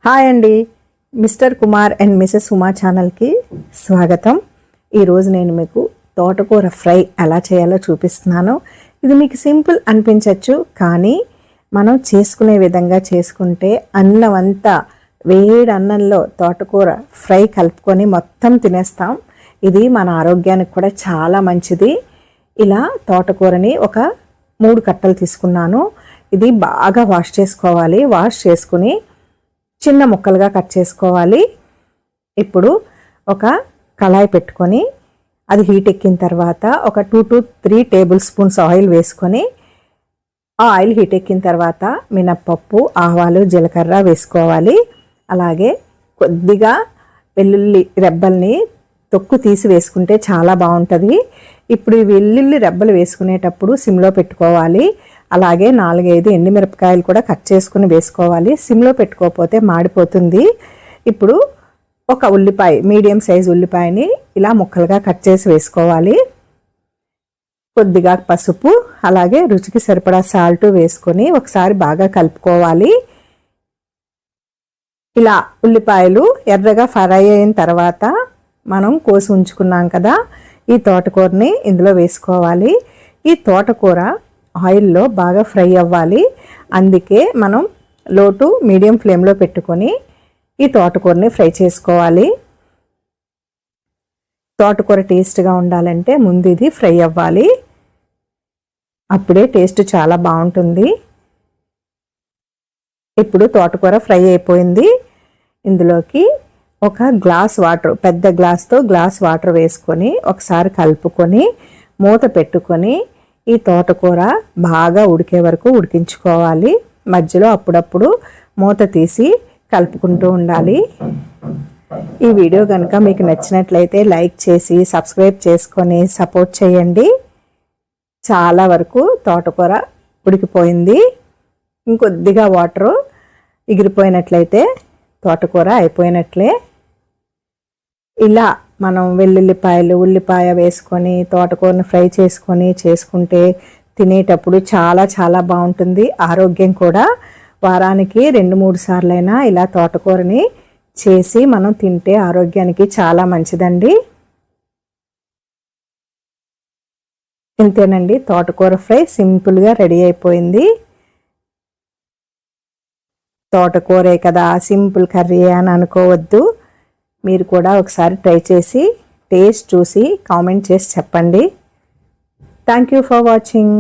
Hi అండి, mister Kumar and Mrs Uma ఛానల్కి స్వాగతం. ఈరోజు నేను మీకు తోటకూర ఫ్రై ఎలా చేయాలో చూపిస్తున్నాను. ఇది మీకు సింపుల్ అనిపించవచ్చు, కానీ మనం చేసుకునే విధంగా చేసుకుంటే అన్నం అంతా వేడి అన్నంలో తోటకూర ఫ్రై కలుపుకొని మొత్తం తినేస్తాం. ఇది మన ఆరోగ్యానికి కూడా చాలా మంచిది. ఇలా తోటకూరని ఒక 3 కట్టలు తీసుకున్నాను. ఇది బాగా వాష్ చేసుకోవాలి. వాష్ చేసుకుని చిన్న ముక్కలుగా కట్ చేసుకోవాలి. ఇప్పుడు ఒక కళాయి పెట్టుకొని అది హీట్ ఎక్కిన తర్వాత ఒక 2 to 3 టేబుల్ స్పూన్స్ ఆయిల్ వేసుకొని ఆ ఆయిల్ హీట్ ఎక్కిన తర్వాత మినప్పప్పు, ఆవాలు, జీలకర్ర వేసుకోవాలి. అలాగే కొద్దిగా వెల్లుల్లి రెబ్బల్ని తొక్కు తీసి వేసుకుంటే చాలా బాగుంటుంది. ఇప్పుడు ఈ వెల్లుల్లి రెబ్బలు వేసుకునేటప్పుడు సిమ్లో పెట్టుకోవాలి. అలాగే 4-5 ఎండుమిరపకాయలు కూడా కట్ చేసుకుని వేసుకోవాలి. సిమ్లో పెట్టుకోకపోతే మాడిపోతుంది. ఇప్పుడు ఒక ఉల్లిపాయ, మీడియం సైజ్ ఉల్లిపాయని ఇలా ముక్కలుగా కట్ చేసి వేసుకోవాలి. కొద్దిగా పసుపు, అలాగే రుచికి సరిపడా సాల్ట్ వేసుకొని ఒకసారి బాగా కలుపుకోవాలి. ఇలా ఉల్లిపాయలు ఎర్రగా ఫ్రై అయిన తర్వాత మనం కోసి ఉంచుకున్నాం కదా, ఈ తోటకూరని ఇందులో వేసుకోవాలి. ఈ తోటకూర ఆయిల్లో బాగా ఫ్రై అవ్వాలి. అందుకే మనం లో టు మీడియం ఫ్లేమ్లో పెట్టుకొని ఈ తోటకూరని ఫ్రై చేసుకోవాలి. తోటకూర టేస్ట్గా ఉండాలంటే ముందు ఇది ఫ్రై అవ్వాలి, అప్పుడే టేస్ట్ చాలా బాగుంటుంది. ఇప్పుడు తోటకూర ఫ్రై అయిపోయింది. ఇందులోకి ఒక గ్లాస్ వాటర్, పెద్ద గ్లాస్తో గ్లాస్ వాటర్ వేసుకొని ఒకసారి కలుపుకొని మూత పెట్టుకొని ఈ తోటకూర బాగా ఉడికే వరకు ఉడికించుకోవాలి. మధ్యలో అప్పుడప్పుడు మూత తీసి కలుపుకుంటూ ఉండాలి. ఈ వీడియో కనుక మీకు నచ్చినట్లయితే లైక్ చేసి సబ్స్క్రైబ్ చేసుకొని సపోర్ట్ చేయండి. చాలా వరకు తోటకూర ఉడికిపోయింది. ఇంకొద్దిగా వాటరు ఎగిరిపోయినట్లయితే తోటకూర అయిపోయినట్లే. ఇలా మనం వెల్లుల్లిపాయలు, ఉల్లిపాయ వేసుకొని తోటకూరను ఫ్రై చేసుకుంటే తినేటప్పుడు చాలా చాలా బాగుంటుంది. ఆరోగ్యం కూడా. వారానికి 2-3 సార్లైనా ఇలా తోటకూరని చేసి మనం తింటే ఆరోగ్యానికి చాలా మంచిదండి. ఇంతేనండి, తోటకూర ఫ్రై సింపుల్గా రెడీ అయిపోయింది. తోటకూరే కదా, సింపుల్ కర్రీ అని అనుకోవద్దు. మీరు కూడా ఒకసారి ట్రై చేసి టేస్ట్ చూసి కామెంట్ చేసి చెప్పండి. Thank you for watching.